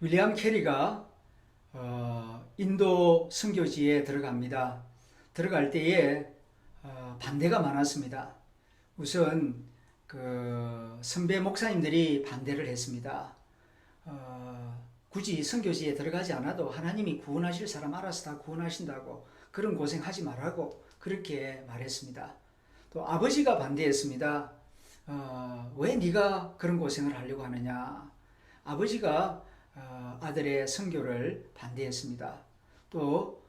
윌리엄 캐리가 인도 선교지에 들어갑니다. 들어갈 때에 반대가 많았습니다. 우선 그 선배 목사님들이 반대를 했습니다. 굳이 선교지에 들어가지 않아도 하나님이 구원하실 사람 알아서 다 구원하신다고, 그런 고생하지 말라고 그렇게 말했습니다. 또 아버지가 반대했습니다. 왜 네가 그런 고생을 하려고 하느냐. 아버지가 아들의 선교를 반대했습니다. 또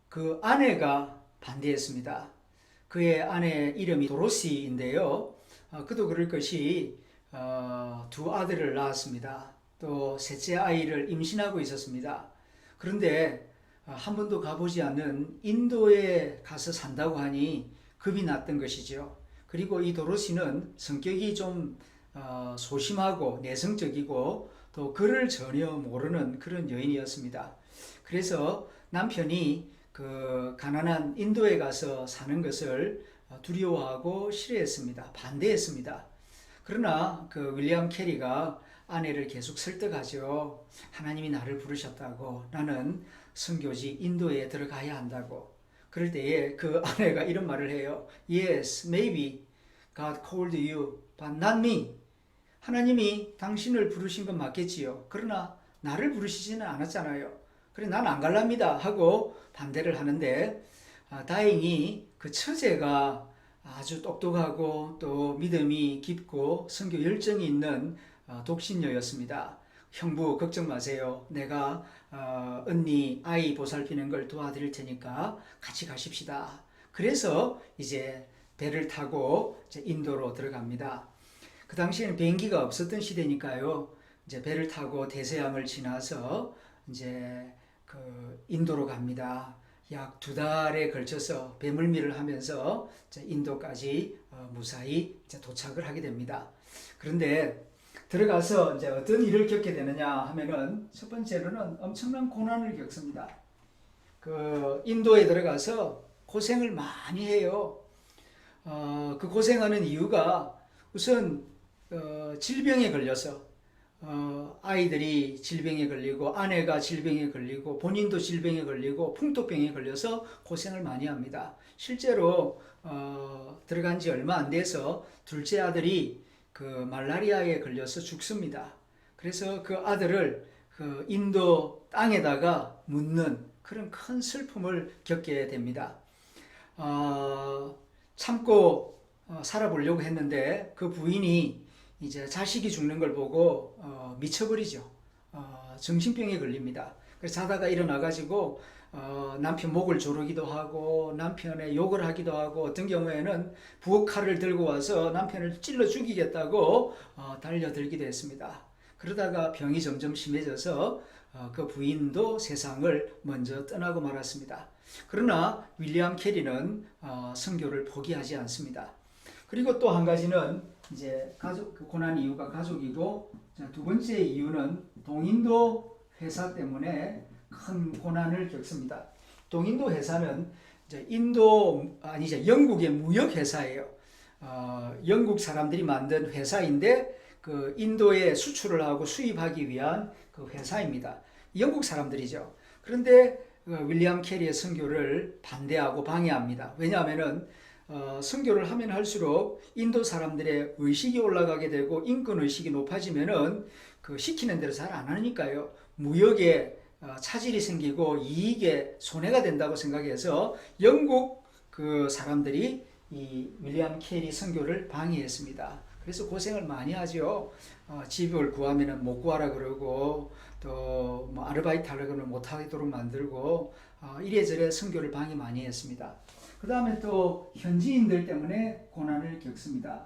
그 아내가 반대했습니다. 그의 아내 이름이 도로시인데요. 그도 그럴 것이 두 아들을 낳았습니다. 또 셋째 아이를 임신하고 있었습니다. 그런데 한 번도 가보지 않는 인도에 가서 산다고 하니 겁이 났던 것이죠. 그리고 이 도로시는 성격이 좀 소심하고 내성적이고 또 글을 전혀 모르는 그런 여인이었습니다. 그래서 남편이 그 가난한 인도에 가서 사는 것을 두려워하고 싫어했습니다. 반대했습니다. 그러나 그 윌리엄 캐리가 아내를 계속 설득하죠. 하나님이 나를 부르셨다고, 나는 선교지 인도에 들어가야 한다고. 그럴 때에 그 아내가 이런 말을 해요. Yes, maybe God called you, but not me. 하나님이 당신을 부르신 건 맞겠지요. 그러나 나를 부르시지는 않았잖아요. 그래 난 안 갈랍니다 하고 반대를 하는데, 다행히 그 처제가 아주 똑똑하고 또 믿음이 깊고 선교 열정이 있는 독신녀였습니다. 형부 걱정 마세요. 내가 언니 아이 보살피는 걸 도와드릴 테니까 같이 가십시다. 그래서 이제 배를 타고 이제 인도로 들어갑니다. 그 당시에는 비행기가 없었던 시대니까요. 이제 배를 타고 대서양을 지나서 이제 그 인도로 갑니다. 약 2달에 걸쳐서 배멀미를 하면서 인도까지 무사히 도착을 하게 됩니다. 그런데 들어가서 이제 어떤 일을 겪게 되느냐 하면은, 첫 번째로는 엄청난 고난을 겪습니다. 그 인도에 들어가서 고생을 많이 해요. 그 고생하는 이유가 우선 질병에 걸려서 아이들이 질병에 걸리고 아내가 질병에 걸리고 본인도 질병에 걸리고 풍토병에 걸려서 고생을 많이 합니다. 실제로 들어간 지 얼마 안 돼서 둘째 아들이 그 말라리아에 걸려서 죽습니다. 그래서 그 아들을 그 인도 땅에다가 묻는 그런 큰 슬픔을 겪게 됩니다. 참고 살아보려고 했는데 그 부인이 이제 자식이 죽는 걸 보고 미쳐버리죠. 정신병에 걸립니다. 그래서 자다가 일어나가지고 남편 목을 조르기도 하고 남편의 욕을 하기도 하고, 어떤 경우에는 부엌 칼을 들고 와서 남편을 찔러 죽이겠다고 달려들기도 했습니다. 그러다가 병이 점점 심해져서 그 부인도 세상을 먼저 떠나고 말았습니다. 그러나 윌리엄 캐리는 선교를 포기하지 않습니다. 그리고 또 한 가지는 이제 가족, 그 고난 이유가 가족이고, 두 번째 이유는 동인도 회사 때문에 큰 고난을 겪습니다. 동인도 회사는 이제 영국의 무역 회사예요. 영국 사람들이 만든 회사인데 그 인도에 수출을 하고 수입하기 위한 그 회사입니다. 영국 사람들이죠. 그런데 윌리엄 캐리의 선교를 반대하고 방해합니다. 왜냐하면은 선교를 하면 할수록 인도 사람들의 의식이 올라가게 되고 인권 의식이 높아지면은 그 시키는 대로 잘 안 하니까요. 무역에 차질이 생기고 이익에 손해가 된다고 생각해서 영국 그 사람들이 이 윌리엄 캐리 선교를 방해했습니다. 그래서 고생을 많이 하죠. 집을 구하면은 못 구하라 그러고, 또 뭐 아르바이트 하려고 하면 못 하도록 만들고, 이래저래 선교를 방해 많이 했습니다. 그 다음에 또 현지인들 때문에 고난을 겪습니다.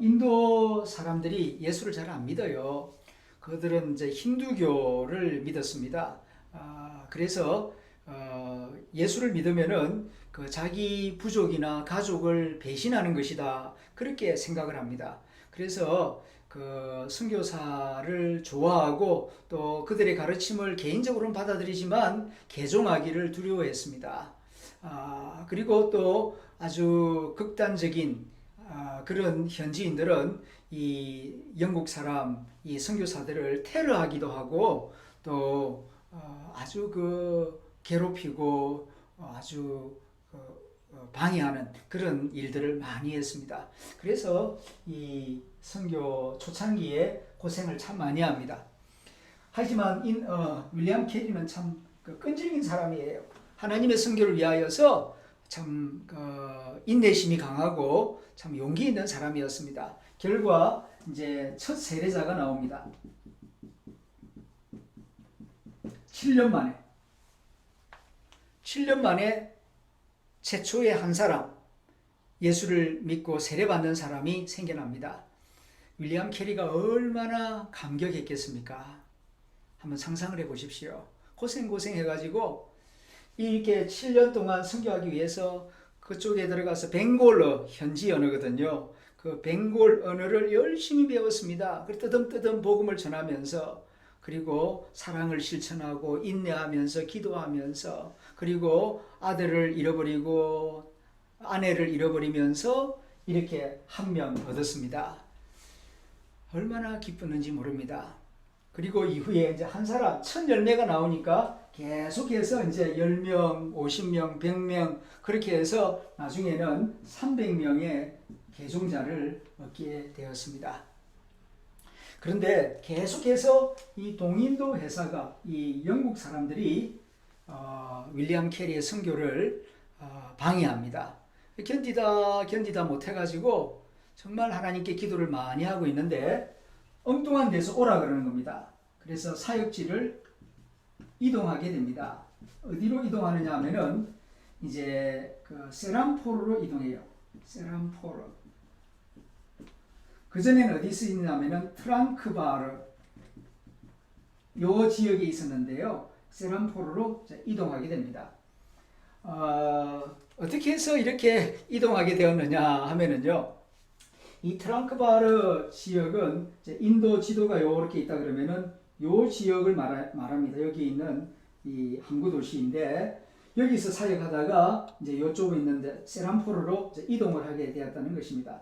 인도 사람들이 예수를 잘 안 믿어요. 그들은 이제 힌두교를 믿었습니다. 그래서 예수를 믿으면은 그 자기 부족이나 가족을 배신하는 것이다, 그렇게 생각을 합니다. 그래서 그 선교사를 좋아하고 또 그들의 가르침을 개인적으로는 받아들이지만 개종하기를 두려워했습니다. 그리고 또 아주 극단적인 그런 현지인들은 이 영국 사람, 이 선교사들을 테러하기도 하고 또 아주 괴롭히고 아주 방해하는 그런 일들을 많이 했습니다. 그래서 이 선교 초창기에 고생을 참 많이 합니다. 하지만 윌리엄 캐리는 참 끈질긴 사람이에요. 하나님의 선교를 위하여서 참 인내심이 강하고 참 용기 있는 사람이었습니다. 결과 이제 첫 세례자가 나옵니다. 7년 만에 최초의 한 사람, 예수를 믿고 세례받는 사람이 생겨납니다. 윌리엄 캐리가 얼마나 감격했겠습니까? 한번 상상을 해보십시오. 고생해가지고 이렇게 7년 동안 선교하기 위해서 그쪽에 들어가서 벵골어, 현지 언어거든요. 그 벵골 언어를 열심히 배웠습니다. 뜨듬뜨듬 복음을 전하면서, 그리고 사랑을 실천하고 인내하면서 기도하면서, 그리고 아들을 잃어버리고 아내를 잃어버리면서 이렇게 한 명 얻었습니다. 얼마나 기쁘는지 모릅니다. 그리고 이후에 이제 한 사람 첫 열매가 나오니까 계속해서 이제 10명, 50명, 100명 그렇게 해서 나중에는 300명의 개종자를 얻게 되었습니다. 그런데 계속해서 이 동인도 회사가, 이 영국 사람들이 윌리엄 캐리의 선교를 방해합니다. 견디다 못해가지고 정말 하나님께 기도를 많이 하고 있는데 엉뚱한 데서 오라 그러는 겁니다. 그래서 사역지를 이동하게 됩니다. 어디로 이동하느냐 하면은 이제 세람포로로 이동해요. 세람포로. 그전에는 어디 있었냐면은 트랑크바르 요 지역에 있었는데요. 세람포로로 이동하게 됩니다. 어떻게 해서 이렇게 이동하게 되었느냐 하면은요. 이 트랑크바르 지역은 인도 지도가 이렇게 있다 그러면은 요 지역을 말합니다. 여기 있는 이 항구 도시인데 여기서 사역하다가 이제 이쪽에 있는데 세람포로로 이동을 하게 되었다는 것입니다.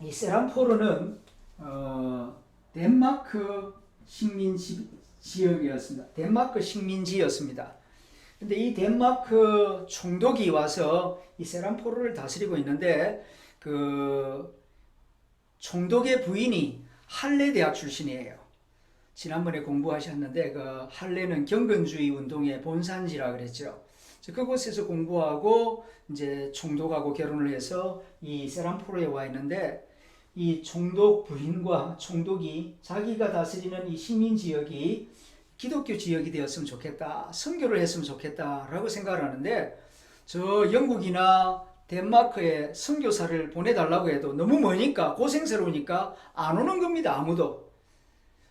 이 세람포로는 덴마크 식민지 지역이었습니다. 덴마크 식민지였습니다. 근데 이 덴마크 총독이 와서 이 세람포로를 다스리고 있는데 그 총독의 부인이 할레 대학 출신이에요. 지난번에 공부하셨는데 그 할레는 경건주의 운동의 본산지라 그랬죠. 그곳에서 공부하고 이제 총독하고 결혼을 해서 이 세람포로에 와 있는데 이 총독 부인과 총독이 자기가 다스리는 이 식민 지역이 기독교 지역이 되었으면 좋겠다, 선교를 했으면 좋겠다라고 생각을 하는데 저 영국이나 덴마크에 선교사를 보내달라고 해도 너무 머니까 고생스러우니까 안 오는 겁니다. 아무도.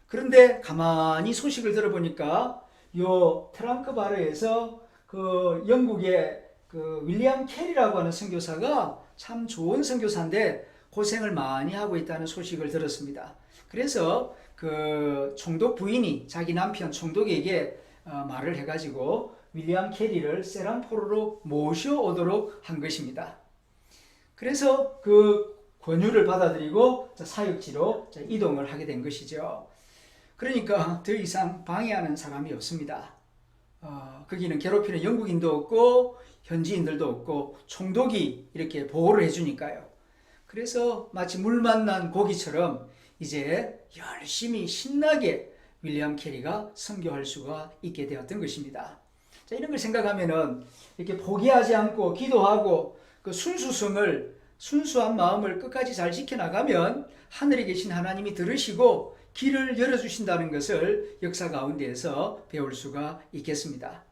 그런데 가만히 소식을 들어보니까 요 트랑크바르에서 그 영국의 그 윌리엄 캐리라고 하는 선교사가 참 좋은 선교사인데 고생을 많이 하고 있다는 소식을 들었습니다. 그래서 그 총독 부인이 자기 남편 총독에게 말을 해가지고 윌리엄 캐리를 세람포로로 모셔오도록 한 것입니다. 그래서 그 권유를 받아들이고 사역지로 이동을 하게 된 것이죠. 그러니까 더 이상 방해하는 사람이 없습니다. 거기는 괴롭히는 영국인도 없고 현지인들도 없고 총독이 이렇게 보호를 해주니까요. 그래서 마치 물 만난 고기처럼 이제 열심히 신나게 윌리엄 캐리가 선교할 수가 있게 되었던 것입니다. 자, 이런 걸 생각하면은 이렇게 포기하지 않고 기도하고 그 순수한 마음을 끝까지 잘 지켜나가면 하늘에 계신 하나님이 들으시고 길을 열어주신다는 것을 역사 가운데에서 배울 수가 있겠습니다.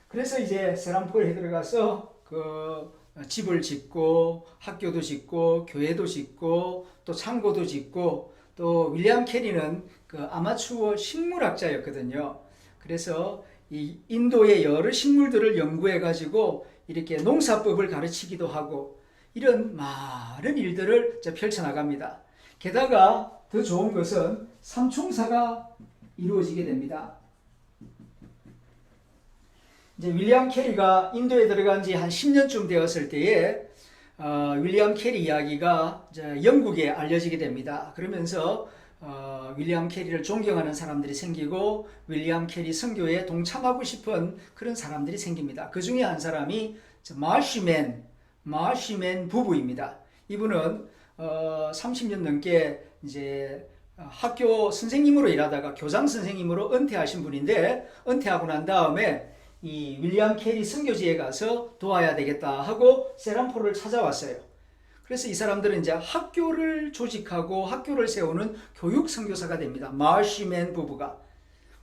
그래서 이제 세람포로에 들어가서 그 집을 짓고 학교도 짓고 교회도 짓고 또 창고도 짓고 또 윌리엄 캐리는 그 아마추어 식물학자였거든요. 그래서 이 인도의 여러 식물들을 연구해 가지고 이렇게 농사법을 가르치기도 하고 이런 많은 일들을 펼쳐나갑니다. 게다가 더 좋은 것은 삼총사가 이루어지게 됩니다. 이제 윌리엄 캐리가 인도에 들어간 지 한 10년쯤 되었을 때에 윌리엄 캐리 이야기가 영국에 알려지게 됩니다. 그러면서 윌리엄 캐리를 존경하는 사람들이 생기고 윌리엄 캐리 선교에 동참하고 싶은 그런 사람들이 생깁니다. 그 중에 한 사람이 마시맨 부부입니다. 이분은 30년 넘게 이제 학교 선생님으로 일하다가 교장 선생님으로 은퇴하신 분인데, 은퇴하고 난 다음에 이 윌리엄 캐리 선교지에 가서 도와야 되겠다 하고 세란포를 찾아왔어요. 그래서 이 사람들은 이제 학교를 조직하고 학교를 세우는 교육 선교사가 됩니다. 마시맨 부부가.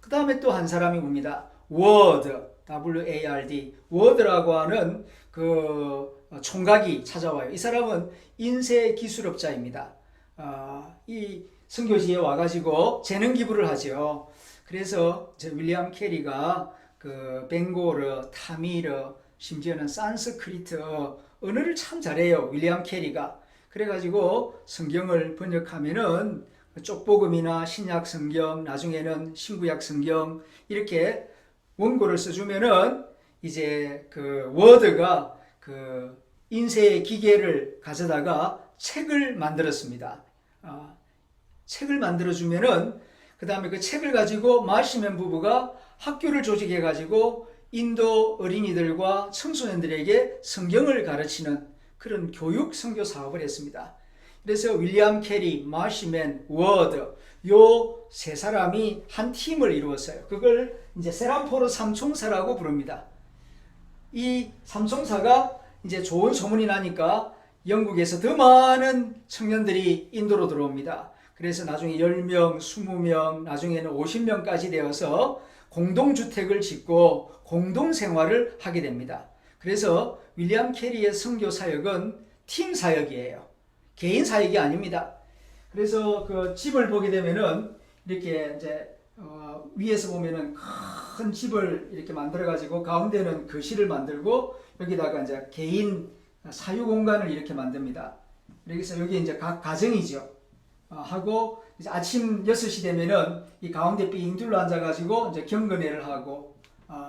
그 다음에 또 한 사람이 옵니다. WARD, 워드라고 하는 그 총각이 찾아와요. 이 사람은 인쇄 기술업자입니다. 이 선교지에 와가지고 재능 기부를 하죠. 그래서 윌리엄 캐리가 그 벵고르, 타미르, 심지어는 산스크리트 언어를 참 잘해요. 윌리엄 캐리가. 그래가지고 성경을 번역하면은 쪽복음이나 신약 성경, 나중에는 신구약 성경 이렇게 원고를 써주면은 이제 그 워드가 그 인쇄 기계를 가져다가 책을 만들었습니다. 책을 만들어주면은 그 다음에 그 책을 가지고 마시맨 부부가 학교를 조직해가지고 인도 어린이들과 청소년들에게 성경을 가르치는 그런 교육 선교 사업을 했습니다. 그래서 윌리엄 캐리, 마시맨, 워드 요 세 사람이 한 팀을 이루었어요. 그걸 이제 세란포르 삼총사라고 부릅니다. 이 삼총사가 이제 좋은 소문이 나니까 영국에서 더 많은 청년들이 인도로 들어옵니다. 그래서 나중에 10명, 20명, 나중에는 50명까지 되어서 공동주택을 짓고 공동생활을 하게 됩니다. 그래서 윌리엄 캐리의 선교 사역은 팀 사역이에요. 개인 사역이 아닙니다. 그래서 그 집을 보게 되면은 이렇게 이제 위에서 보면은 큰 집을 이렇게 만들어 가지고 가운데는 거실을 만들고 여기다가 이제 개인 사유 공간을 이렇게 만듭니다. 그래서 여기 이제 각 가정이죠. 하고 이제 아침 6시 되면은 이 가운데 삥 둘러 앉아가지고 이제 경건회를 하고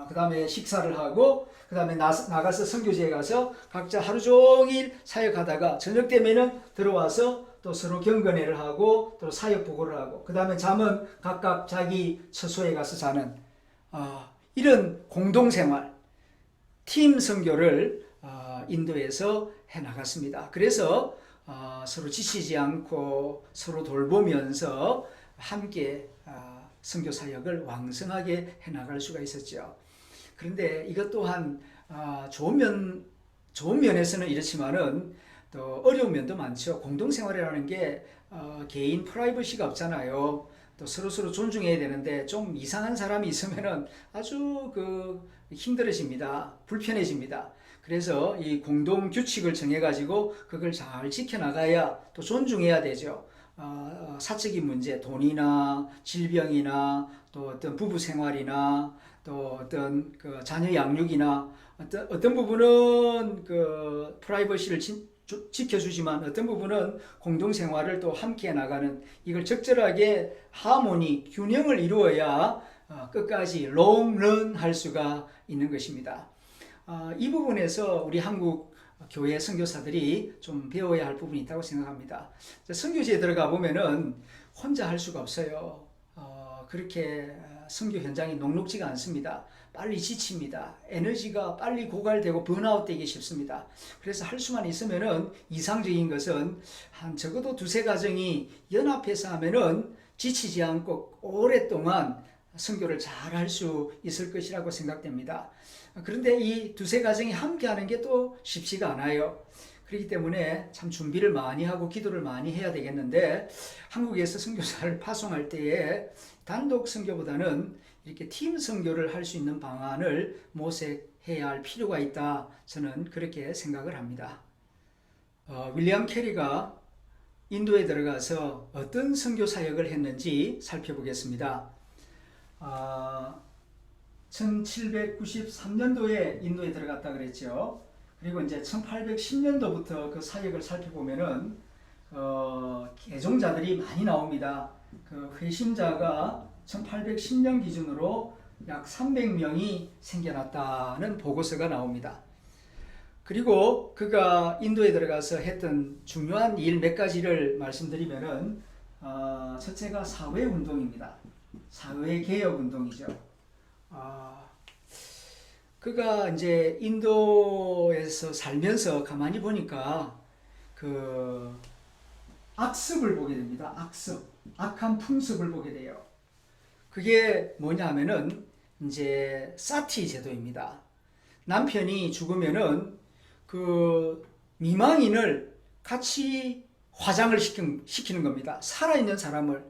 그 다음에 식사를 하고 그 다음에 나가서 선교지에 가서 각자 하루 종일 사역하다가 저녁 되면은 들어와서 또 서로 경건회를 하고 또 사역 보고를 하고 그 다음에 잠은 각각 자기 처소에 가서 자는 이런 공동생활 팀 선교를 인도에서 해나갔습니다. 그래서 서로 지치지 않고 서로 돌보면서 함께 선교 사역을 왕성하게 해나갈 수가 있었죠. 그런데 이것 또한 좋은 면에서는 이렇지만은 또 어려운 면도 많죠. 공동생활이라는 게 개인 프라이버시가 없잖아요. 또 서로 존중해야 되는데 좀 이상한 사람이 있으면은 아주 힘들어집니다. 불편해집니다. 그래서 이 공동 규칙을 정해가지고 그걸 잘 지켜나가야 또 존중해야 되죠. 사적인 문제, 돈이나 질병이나 또 어떤 부부 생활이나 또 어떤 그 자녀 양육이나 어떤 부분은 그 프라이버시를 지켜주지만 어떤 부분은 공동생활을 또 함께 나가는 이걸 적절하게 하모니, 균형을 이루어야 끝까지 롱런 할 수가 있는 것입니다. 이 부분에서 우리 한국 교회 선교사들이 좀 배워야 할 부분이 있다고 생각합니다. 선교지에 들어가 보면은 혼자 할 수가 없어요. 그렇게 선교 현장이 녹록지가 않습니다. 빨리 지칩니다. 에너지가 빨리 고갈되고 번아웃 되기 쉽습니다. 그래서 할 수만 있으면은 이상적인 것은 한 적어도 두세 가정이 연합해서 하면은 지치지 않고 오랫동안 선교를 잘 할 수 있을 것이라고 생각됩니다. 그런데 이 두세 가정이 함께 하는 게 또 쉽지가 않아요. 그렇기 때문에 참 준비를 많이 하고 기도를 많이 해야 되겠는데 한국에서 선교사를 파송할 때에 단독 선교보다는 이렇게 팀 선교를 할 수 있는 방안을 모색해야 할 필요가 있다. 저는 그렇게 생각을 합니다. 윌리엄 캐리가 인도에 들어가서 어떤 선교 사역을 했는지 살펴보겠습니다. 1793년도에 인도에 들어갔다 그랬죠. 그리고 이제 1810년도부터 그 사역을 살펴보면은 개종자들이 많이 나옵니다. 그 회심자가 1810년 기준으로 약 300명이 생겨났다는 보고서가 나옵니다. 그리고 그가 인도에 들어가서 했던 중요한 일 몇 가지를 말씀드리면은 첫째가 사회운동입니다. 사회개혁운동이죠. 그가 이제 인도에서 살면서 가만히 보니까 그 악습을 보게 됩니다. 악습, 악한 풍습을 보게 돼요. 그게 뭐냐면은 이제 사티 제도입니다. 남편이 죽으면은 그 미망인을 같이 화장을 시키는 겁니다. 살아있는 사람을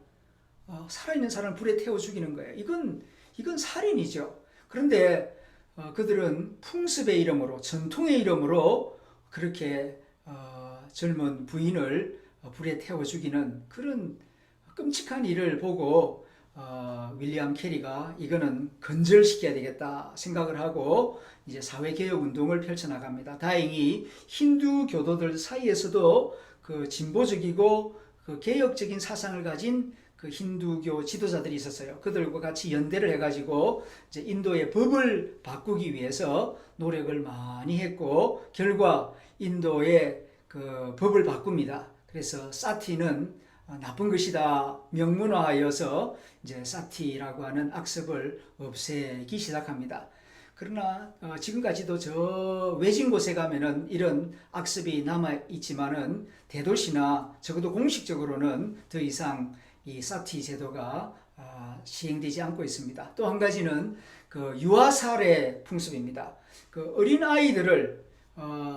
불에 태워 죽이는 거예요. 이건 살인이죠. 그런데 그들은 풍습의 이름으로, 전통의 이름으로 그렇게 젊은 부인을 불에 태워 죽이는 그런 끔찍한 일을 보고 윌리엄 캐리가 이거는 근절시켜야 되겠다 생각을 하고 이제 사회개혁 운동을 펼쳐나갑니다. 다행히 힌두 교도들 사이에서도 그 진보적이고 그 개혁적인 사상을 가진 그 힌두교 지도자들이 있었어요. 그들과 같이 연대를 해가지고 이제 인도의 법을 바꾸기 위해서 노력을 많이 했고 결과 인도의 그 법을 바꿉니다. 그래서 사티는 나쁜 것이다 명문화하여서 이제 사티라고 하는 악습을 없애기 시작합니다. 그러나 지금까지도 저 외진 곳에 가면은 이런 악습이 남아 있지만은 대도시나 적어도 공식적으로는 더 이상 이 사티 제도가 시행되지 않고 있습니다. 또 한 가지는 그 유아살해 풍습입니다. 그 어린 아이들을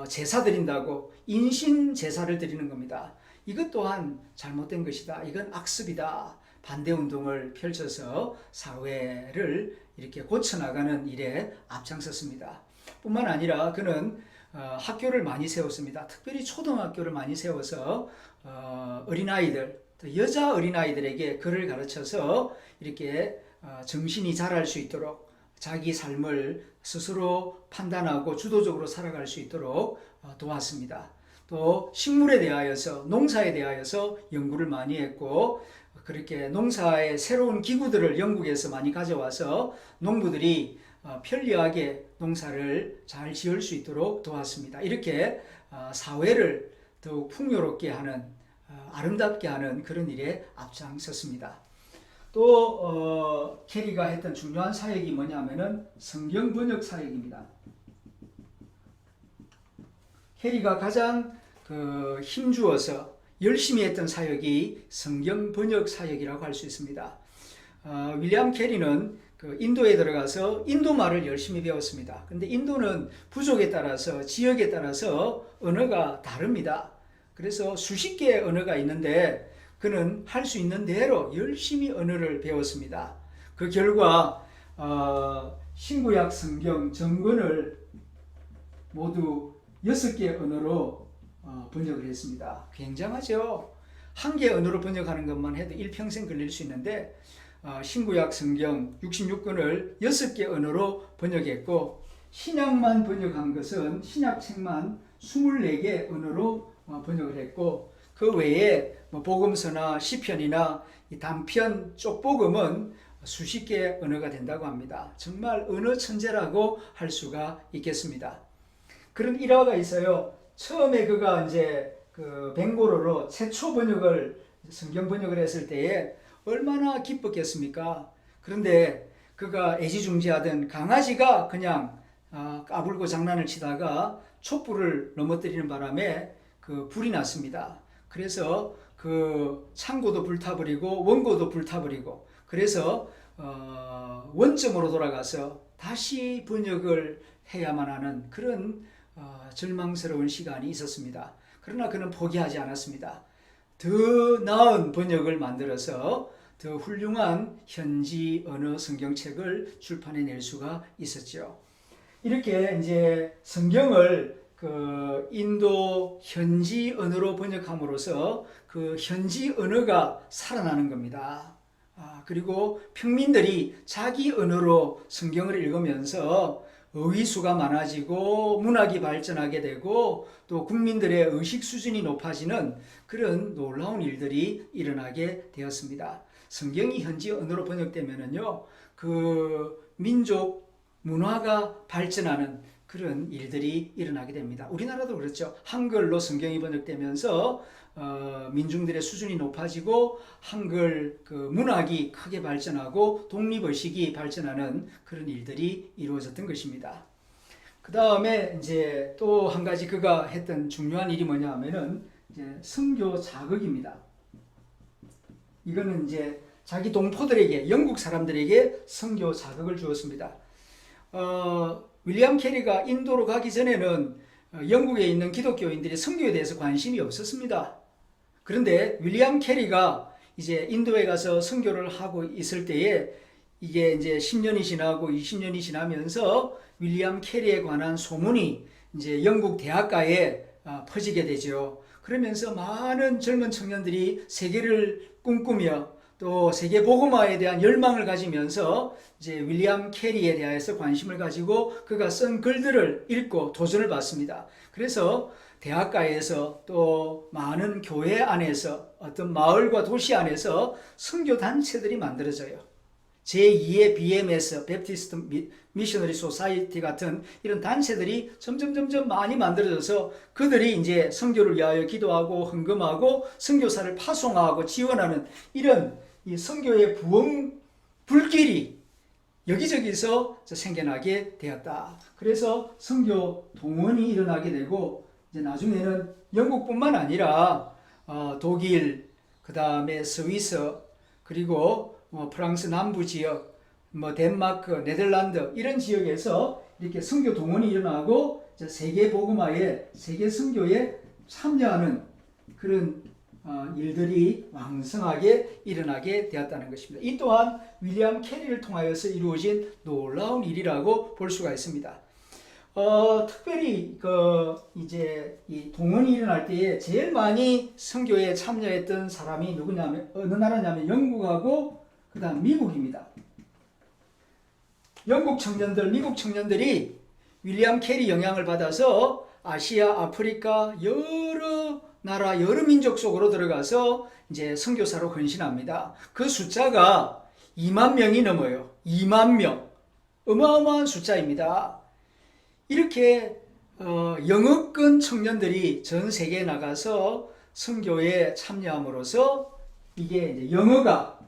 제사 드린다고 인신 제사를 드리는 겁니다. 이것 또한 잘못된 것이다. 이건 악습이다. 반대 운동을 펼쳐서 사회를 이렇게 고쳐나가는 일에 앞장섰습니다. 뿐만 아니라 그는 학교를 많이 세웠습니다. 특별히 초등학교를 많이 세워서 어린아이들, 여자 어린아이들에게 글을 가르쳐서 이렇게 정신이 자랄 수 있도록 자기 삶을 스스로 판단하고 주도적으로 살아갈 수 있도록 도왔습니다. 또 식물에 대하여서 농사에 대하여서 연구를 많이 했고 그렇게 농사의 새로운 기구들을 영국에서 많이 가져와서 농부들이 편리하게 농사를 잘 지을 수 있도록 도왔습니다. 이렇게 사회를 더욱 풍요롭게 하는 아름답게 하는 그런 일에 앞장섰습니다. 또 캐리가 했던 중요한 사역이 뭐냐면은 성경 번역 사역입니다. 캐리가 가장 힘주어서 열심히 했던 사역이 성경 번역 사역이라고 할 수 있습니다. 윌리엄 캐리는 인도에 들어가서 인도말을 열심히 배웠습니다. 근데 인도는 부족에 따라서 지역에 따라서 언어가 다릅니다. 그래서 수십 개의 언어가 있는데 그는 할 수 있는 대로 열심히 언어를 배웠습니다. 그 결과 신구약 성경 전권을 모두 6개 언어로 번역을 했습니다. 굉장하죠. 한 개 언어로 번역하는 것만 해도 일평생 걸릴 수 있는데 신구약 성경 66권을 6개 언어로 번역했고 신약만 번역한 것은 신약책만 24개 언어로 번역을 했고 그 외에 복음서나 시편이나 단편 쪽복음은 수십 개의 언어가 된다고 합니다. 정말 언어 천재라고 할 수가 있겠습니다. 그런 일화가 있어요. 처음에 그가 이제 그 벵고로로 최초 성경 번역을 했을 때에 얼마나 기뻤겠습니까? 그런데 그가 애지중지하던 강아지가 그냥 까불고 장난을 치다가 촛불을 넘어뜨리는 바람에 그 불이 났습니다. 그래서 그 창고도 불타버리고 원고도 불타버리고 그래서 원점으로 돌아가서 다시 번역을 해야만 하는 그런 절망스러운 시간이 있었습니다. 그러나 그는 포기하지 않았습니다. 더 나은 번역을 만들어서 더 훌륭한 현지 언어 성경책을 출판해낼 수가 있었죠. 이렇게 이제 성경을 그 인도 현지 언어로 번역함으로써 그 현지 언어가 살아나는 겁니다. 그리고 평민들이 자기 언어로 성경을 읽으면서 어휘수가 많아지고 문학이 발전하게 되고 또 국민들의 의식 수준이 높아지는 그런 놀라운 일들이 일어나게 되었습니다. 성경이 현지 언어로 번역되면은요, 그 민족 문화가 발전하는 그런 일들이 일어나게 됩니다. 우리나라도 그렇죠. 한글로 성경이 번역되면서 민중들의 수준이 높아지고 한글 그 문학이 크게 발전하고 독립의식이 발전하는 그런 일들이 이루어졌던 것입니다. 그 다음에 이제 또 한 가지 그가 했던 중요한 일이 뭐냐 하면은 이제 선교 자극입니다. 이거는 이제 자기 동포들에게, 영국 사람들에게 선교 자극을 주었습니다. 윌리엄 캐리가 인도로 가기 전에는 영국에 있는 기독교인들이 선교에 대해서 관심이 없었습니다. 그런데 윌리엄 캐리가 이제 인도에 가서 선교를 하고 있을 때에 이게 이제 10년이 지나고 20년이 지나면서 윌리엄 캐리에 관한 소문이 이제 영국 대학가에 퍼지게 되죠. 그러면서 많은 젊은 청년들이 세계를 꿈꾸며 또 세계 복음화에 대한 열망을 가지면서 이제 윌리엄 캐리에 대해서 관심을 가지고 그가 쓴 글들을 읽고 도전을 받습니다. 그래서 대학가에서 또 많은 교회 안에서 어떤 마을과 도시 안에서 선교 단체들이 만들어져요. 제2의 BMS, 베프티스트 미셔너리 소사이티 같은 이런 단체들이 점점 많이 만들어져서 그들이 이제 선교를 위하여 기도하고 헌금하고 선교사를 파송하고 지원하는 이런 이 선교의 부흥 불길이 여기저기서 생겨나게 되었다. 그래서 선교 동원이 일어나게 되고 이제 나중에는 영국뿐만 아니라 독일, 그 다음에 스위스, 그리고 프랑스 남부 지역, 덴마크, 네덜란드 이런 지역에서 이렇게 선교 동원이 일어나고 세계 복음화에, 세계 선교에 참여하는 그런 일들이 왕성하게 일어나게 되었다는 것입니다. 이 또한 윌리엄 캐리를 통하여서 이루어진 놀라운 일이라고 볼 수가 있습니다. 특별히 이제 이 동원이 일어날 때에 제일 많이 선교에 참여했던 사람이 누구냐면 어느 나라냐면 영국하고 그다음 미국입니다. 영국 청년들, 미국 청년들이 윌리엄 캐리 영향을 받아서 아시아, 아프리카 여러 나라, 여러 민족 속으로 들어가서 이제 선교사로 헌신합니다. 그 숫자가 2만 명이 넘어요. 2만 명. 어마어마한 숫자입니다. 이렇게 영어권 청년들이 전 세계에 나가서 선교에 참여함으로써 이게 이제 영어가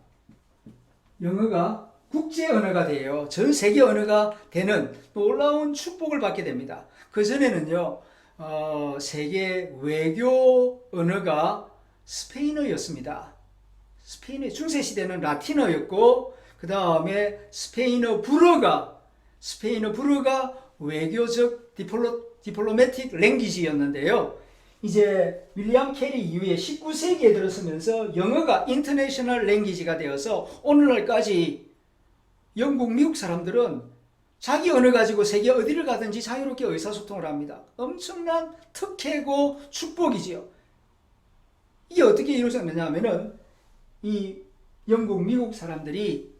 국제 언어가 돼요. 전 세계 언어가 되는 놀라운 축복을 받게 됩니다. 그전에는요, 세계 외교 언어가 스페인어였습니다. 중세시대는 라틴어였고, 그 다음에 스페인어 불어가 외교적 디플로매틱 랭귀지였는데요. 이제 윌리엄 캐리 이후에 19세기에 들어서면서 영어가 인터내셔널 랭귀지가 되어서 오늘날까지 영국, 미국 사람들은 자기 언어 가지고 세계 어디를 가든지 자유롭게 의사소통을 합니다. 엄청난 특혜고 축복이지요. 이게 어떻게 이루어졌느냐 하면은 이 영국, 미국 사람들이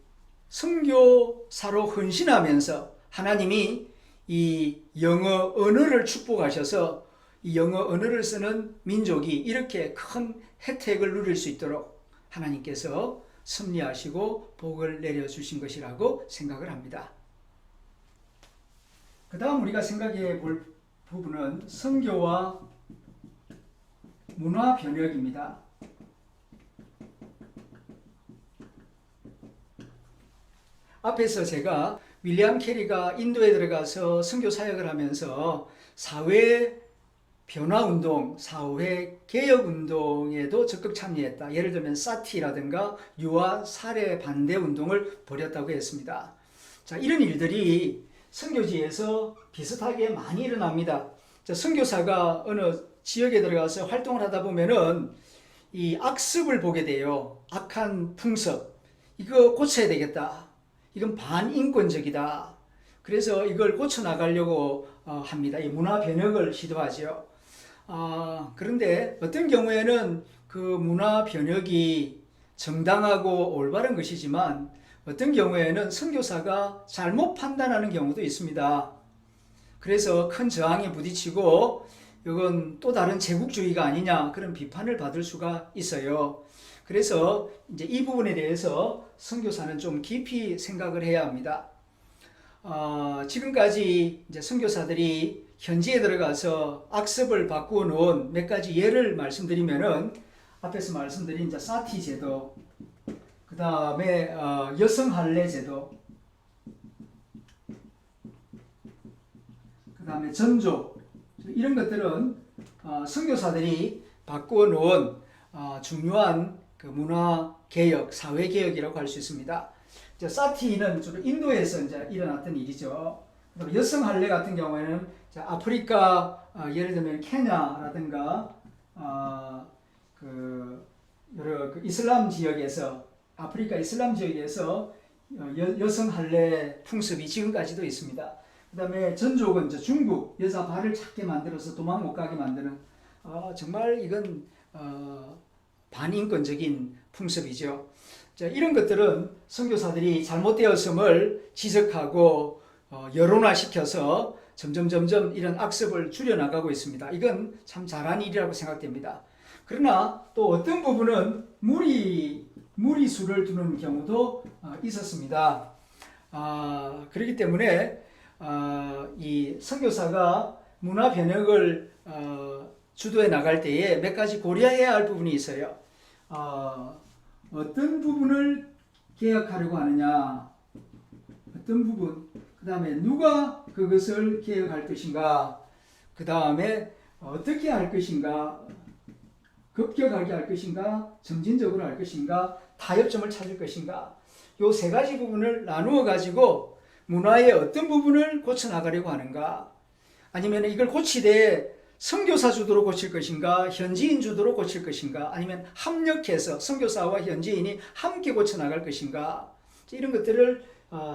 선교사로 헌신하면서 하나님이 이 영어 언어를 축복하셔서 이 영어 언어를 쓰는 민족이 이렇게 큰 혜택을 누릴 수 있도록 하나님께서 섭리하시고 복을 내려주신 것이라고 생각을 합니다. 그 다음 우리가 생각해 볼 부분은 선교와 문화 변혁입니다. 앞에서 제가 윌리엄 캐리가 인도에 들어가서 선교 사역을 하면서 사회 변화운동, 사회 개혁운동에도 적극 참여했다. 예를 들면 사티라든가 유아 살해 반대 운동을 벌였다고 했습니다. 자, 이런 일들이 선교지에서 비슷하게 많이 일어납니다. 자, 선교사가 어느 지역에 들어가서 활동을 하다 보면은 이 악습을 보게 돼요. 악한 풍습. 이거 고쳐야 되겠다. 이건 반인권적이다. 그래서 이걸 고쳐나가려고 합니다. 이 문화 변혁을 시도하죠. 그런데 어떤 경우에는 그 문화 변혁이 정당하고 올바른 것이지만 어떤 경우에는 선교사가 잘못 판단하는 경우도 있습니다. 그래서 큰 저항에 부딪히고 이건 또 다른 제국주의가 아니냐 그런 비판을 받을 수가 있어요. 그래서 이제 이 부분에 대해서 선교사는 좀 깊이 생각을 해야 합니다. 지금까지 이제 선교사들이 현지에 들어가서 악습을 바꾸어 놓은 몇 가지 예를 말씀드리면은 앞에서 말씀드린 이제 사티 제도, 그 다음에 여성 할례 제도, 그 다음에 전조, 이런 것들은 선교사들이 바꾸어 놓은 중요한 그 문화 개혁, 사회 개혁이라고 할 수 있습니다. 이제 사티는 주로 인도에서 이제 일어났던 일이죠. 여성 할례 같은 경우에는 아프리카, 예를 들면 케냐라든가 여러 이슬람 지역에서, 아프리카 이슬람 지역에서 여성 할례 풍습이 지금까지도 있습니다. 그 다음에 전족은 이제 중국, 여자 발을 작게 만들어서 도망 못 가게 만드는, 정말 이건 반인권적인 풍습이죠. 자, 이런 것들은 선교사들이 잘못되었음을 지적하고 여론화시켜서 점점 이런 악습을 줄여나가고 있습니다. 이건 참 잘한 일이라고 생각됩니다. 그러나 또 어떤 부분은 무리수를 두는 경우도 있었습니다. 그렇기 때문에 이 선교사가 문화 변혁을 주도해 나갈 때에 몇 가지 고려해야 할 부분이 있어요. 어떤 부분을 개혁하려고 하느냐, 어떤 부분, 그 다음에 누가 그것을 개혁할 것인가, 그 다음에 어떻게 할 것인가, 급격하게 할 것인가, 점진적으로 할 것인가, 타협점을 찾을 것인가, 요 세 가지 부분을 나누어 가지고 문화의 어떤 부분을 고쳐 나가려고 하는가, 아니면 이걸 고치되 선교사 주도로 고칠 것인가, 현지인 주도로 고칠 것인가, 아니면 합력해서 선교사와 현지인이 함께 고쳐 나갈 것인가, 이런 것들을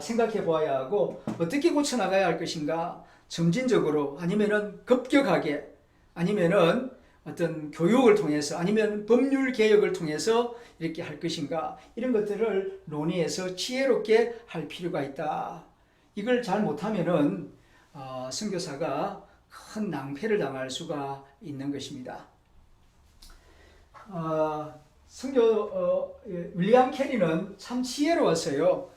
생각해 보아야 하고, 어떻게 고쳐 나가야 할 것인가, 점진적으로, 아니면은 급격하게, 아니면은 어떤 교육을 통해서, 아니면 법률 개혁을 통해서 이렇게 할 것인가, 이런 것들을 논의해서 지혜롭게 할 필요가 있다. 이걸 잘 못하면은 선교사가 큰 낭패를 당할 수가 있는 것입니다. 윌리엄 캐리는 참 지혜로웠어요.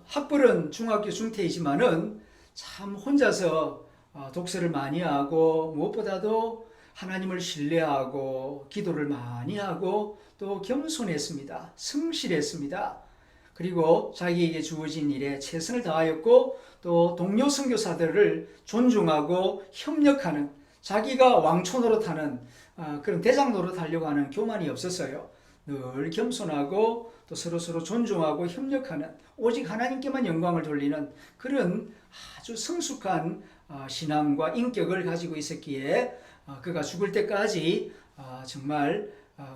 학벌은 중학교 중퇴이지만은 참 혼자서 독서를 많이 하고, 무엇보다도 하나님을 신뢰하고 기도를 많이 하고 또 겸손했습니다. 성실했습니다. 그리고 자기에게 주어진 일에 최선을 다하였고, 또 동료 선교사들을 존중하고 협력하는, 자기가 왕초 노릇하는 그런 대장 노릇하려고 하는 교만이 없었어요. 늘 겸손하고 또 서로 존중하고 협력하는, 오직 하나님께만 영광을 돌리는 그런 아주 성숙한 신앙과 인격을 가지고 있었기에 그가 죽을 때까지 정말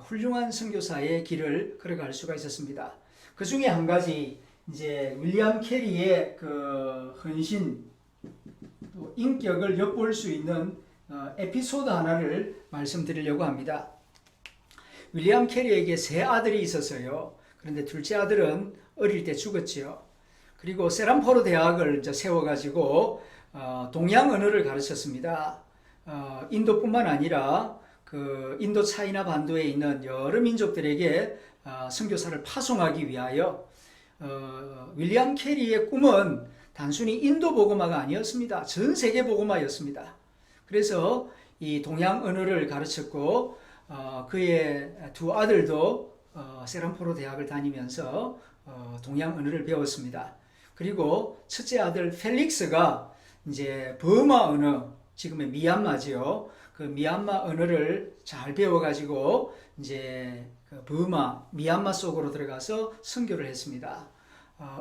훌륭한 선교사의 길을 걸어갈 수가 있었습니다. 그 중에 한 가지, 이제 윌리엄 캐리의 그 헌신, 또 인격을 엿볼 수 있는 에피소드 하나를 말씀드리려고 합니다. 윌리엄 캐리에게 세 아들이 있었어요. 그런데 둘째 아들은 어릴 때 죽었지요. 그리고 세란포로 대학을 세워가지고 동양 언어를 가르쳤습니다. 인도뿐만 아니라 그 인도 차이나 반도에 있는 여러 민족들에게 선교사를 파송하기 위하여 윌리엄 캐리의 꿈은 단순히 인도 복음화가 아니었습니다. 전 세계 복음화였습니다. 그래서 이 동양 언어를 가르쳤고, 그의 두 아들도 세란포로 대학을 다니면서 동양 언어를 배웠습니다. 그리고 첫째 아들 펠릭스가 이제 버마 언어, 지금의 미얀마지요. 그 미얀마 언어를 잘 배워가지고 이제 그 버마, 미얀마 속으로 들어가서 선교를 했습니다.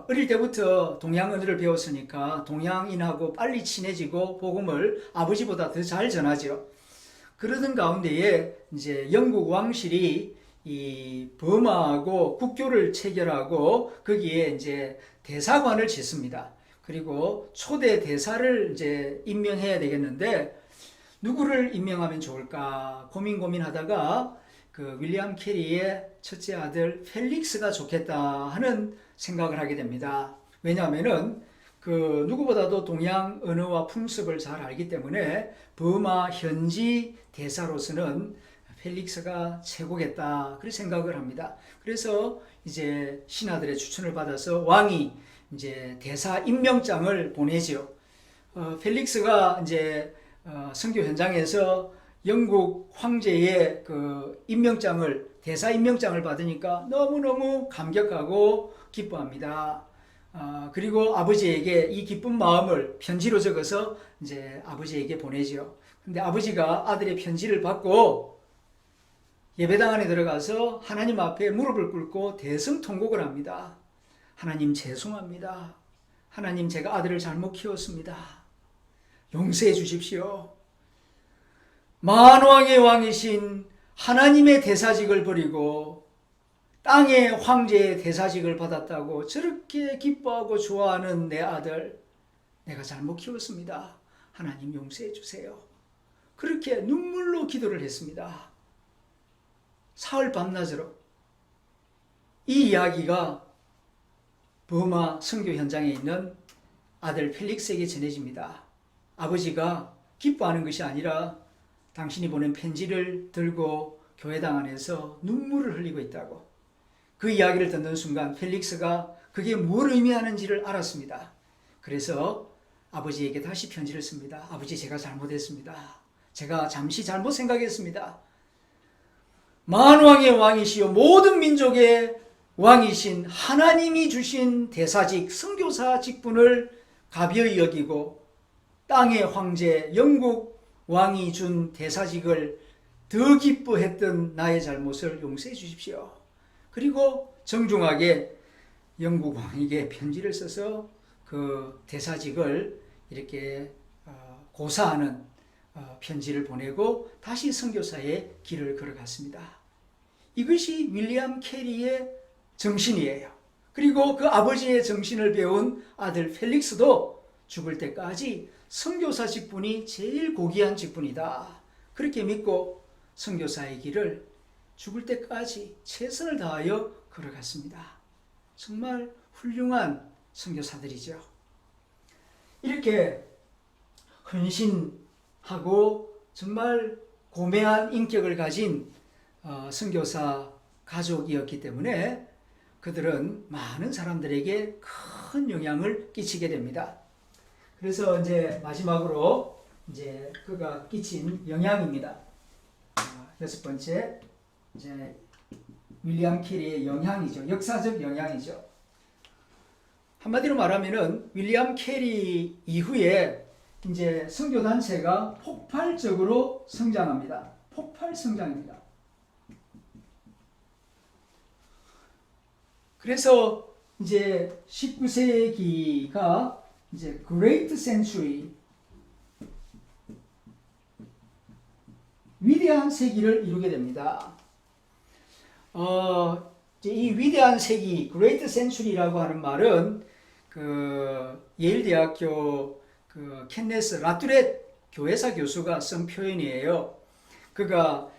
어릴 때부터 동양 언어를 배웠으니까 동양인하고 빨리 친해지고 복음을 아버지보다 더 잘 전하죠. 그러던 가운데에 이제 영국 왕실이 이 버마하고 국교를 체결하고 거기에 이제 대사관을 짓습니다. 그리고 초대 대사를 이제 임명해야 되겠는데 누구를 임명하면 좋을까 고민하다가 그 윌리엄 캐리의 첫째 아들 펠릭스가 좋겠다 하는 생각을 하게 됩니다. 왜냐하면은 그 누구보다도 동양 언어와 풍습을 잘 알기 때문에 버마 현지 대사로서는 펠릭스가 최고겠다 그렇게 생각을 합니다. 그래서 이제 신하들의 추천을 받아서 왕이 이제 대사 임명장을 보내죠. 펠릭스가 이제 선교 현장에서 영국 황제의 그 임명장을 대사 임명장을 받으니까 너무너무 감격하고 기뻐합니다. 그리고 아버지에게 이 기쁜 마음을 편지로 적어서 이제 아버지에게 보내죠. 근데 아버지가 아들의 편지를 받고 예배당 안에 들어가서 하나님 앞에 무릎을 꿇고 대성통곡을 합니다. 하나님 죄송합니다. 하나님 제가 아들을 잘못 키웠습니다. 용서해 주십시오. 만왕의 왕이신 하나님의 대사직을 버리고 땅의 황제의 대사직을 받았다고 저렇게 기뻐하고 좋아하는 내 아들, 내가 잘못 키웠습니다. 하나님 용서해 주세요. 그렇게 눈물로 기도를 했습니다. 사흘 밤낮으로. 이 이야기가 버마 선교 현장에 있는 아들 펠릭스에게 전해집니다. 아버지가 기뻐하는 것이 아니라 당신이 보낸 편지를 들고 교회당 안에서 눈물을 흘리고 있다고. 그 이야기를 듣는 순간 펠릭스가 그게 뭘 의미하는지를 알았습니다. 그래서 아버지에게 다시 편지를 씁니다. 아버지, 제가 잘못했습니다. 제가 잠시 잘못 생각했습니다. 만왕의 왕이시여 모든 민족의 왕이신 하나님이 주신 대사직, 선교사 직분을 가벼이 여기고 땅의 황제 영국 왕이 준 대사직을 더 기뻐했던 나의 잘못을 용서해 주십시오. 그리고 정중하게 영국 왕에게 편지를 써서 그 대사직을 이렇게 고사하는 편지를 보내고 다시 선교사의 길을 걸어갔습니다. 이것이 윌리엄 캐리의 정신이에요. 그리고 그 아버지의 정신을 배운 아들 펠릭스도 죽을 때까지 선교사 직분이 제일 고귀한 직분이다. 그렇게 믿고 선교사의 길을 죽을 때까지 최선을 다하여 걸어갔습니다. 정말 훌륭한 선교사들이죠. 이렇게 헌신하고 정말 고매한 인격을 가진 선교사 가족이었기 때문에 그들은 많은 사람들에게 큰 영향을 끼치게 됩니다. 그래서 이제 마지막으로 이제 그가 끼친 영향입니다. 여섯 번째, 이제 윌리엄 캐리의 영향이죠. 역사적 영향이죠. 한마디로 말하면은 윌리엄 캐리 이후에 이제 선교 단체가 폭발적으로 성장합니다. 폭발 성장입니다. 그래서 이제 19세기가 이제 Great Century, 위대한 세기를 이루게 됩니다. 이 위대한 세기, Great Century라고 하는 말은 그 예일대학교 그 켄네스 라뚜렛 교회사 교수가 쓴 표현이에요. 그가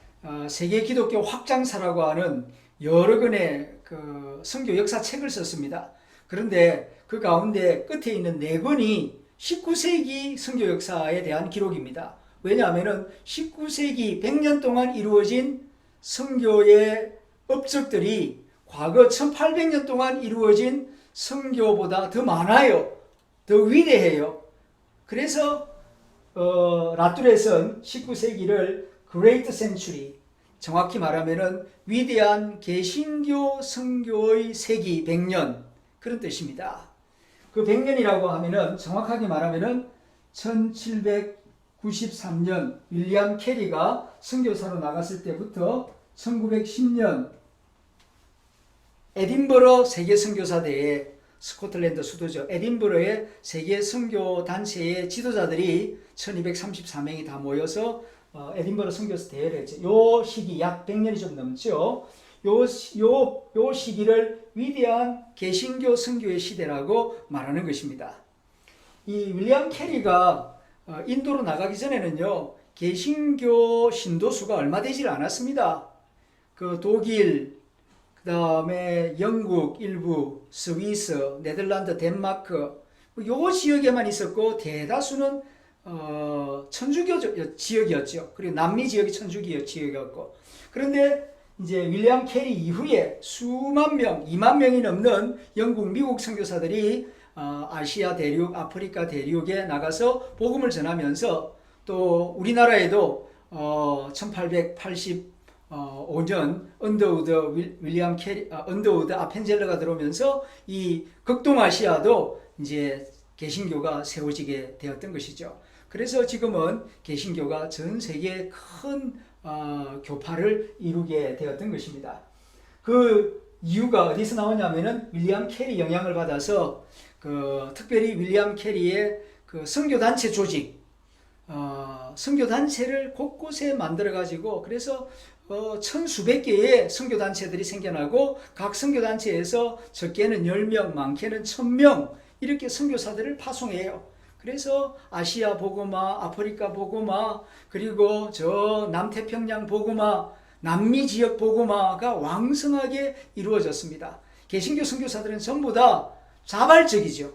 세계 기독교 확장사라고 하는 여러 권의 그 선교 역사 책을 썼습니다. 그런데 그 가운데 끝에 있는 4권이 19세기 선교 역사에 대한 기록입니다. 왜냐하면 19세기 100년 동안 이루어진 선교의 업적들이 과거 1800년 동안 이루어진 선교보다 더 많아요. 더 위대해요. 그래서 라뚜렛은 19세기를 Great Century, 정확히 말하면 위대한 개신교 선교의 세기 100년, 그런 뜻입니다. 그 100년이라고 하면은 정확하게 말하면은 1793년 윌리엄 캐리가 선교사로 나갔을 때부터 1910년 에딘버러 세계 선교사 대회, 스코틀랜드 수도죠. 에딘버러의 세계 선교 단체의 지도자들이 1234명이 다 모여서 에딘버러 선교사 대회를 했죠. 요 시기 약 100년이 좀 넘죠. 요 시기를 위대한 개신교 선교의 시대라고 말하는 것입니다. 이 윌리엄 캐리가 인도로 나가기 전에는요, 개신교 신도수가 얼마 되질 않았습니다. 그 독일, 그 다음에 영국 일부, 스위스, 네덜란드, 덴마크, 요 지역에만 있었고 대다수는 천주교 지역이었죠. 그리고 남미 지역이 천주교 지역이었고, 그런데 이제 윌리엄 캐리 이후에 수만 명, 2만 명이 넘는 영국, 미국 선교사들이 아시아 대륙, 아프리카 대륙에 나가서 복음을 전하면서 또 우리나라에도 1885년 언더우드 아펜젤러가 들어오면서 이 극동아시아도 이제 개신교가 세워지게 되었던 것이죠. 그래서 지금은 개신교가 전 세계에 큰 교파를 이루게 되었던 것입니다. 그 이유가 어디서 나오냐면은 윌리엄 캐리 영향을 받아서 특별히 윌리엄 캐리의 그 선교단체 조직, 선교단체를 곳곳에 만들어가지고 그래서 천수백 개의 선교단체들이 생겨나고 각 선교단체에서 적게는 10명, 많게는 1000명 이렇게 선교사들을 파송해요. 그래서 아시아 복음화, 아프리카 복음화, 그리고 저 남태평양 복음화, 남미 지역 복음화가 왕성하게 이루어졌습니다. 개신교 선교사들은 전부 다 자발적이죠.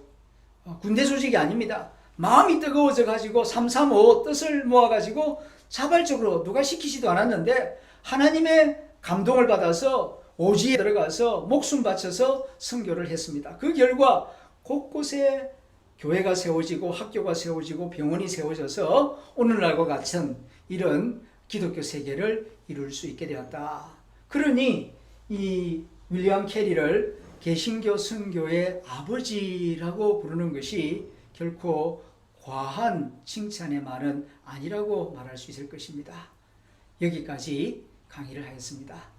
군대 조직이 아닙니다. 마음이 뜨거워져 가지고 335 뜻을 모아 가지고 자발적으로 누가 시키지도 않았는데 하나님의 감동을 받아서 오지에 들어가서 목숨 바쳐서 선교를 했습니다. 그 결과 곳곳에 교회가 세워지고 학교가 세워지고 병원이 세워져서 오늘날과 같은 이런 기독교 세계를 이룰 수 있게 되었다. 그러니 이 윌리엄 캐리를 개신교 선교의 아버지라고 부르는 것이 결코 과한 칭찬의 말은 아니라고 말할 수 있을 것입니다. 여기까지 강의를 하겠습니다.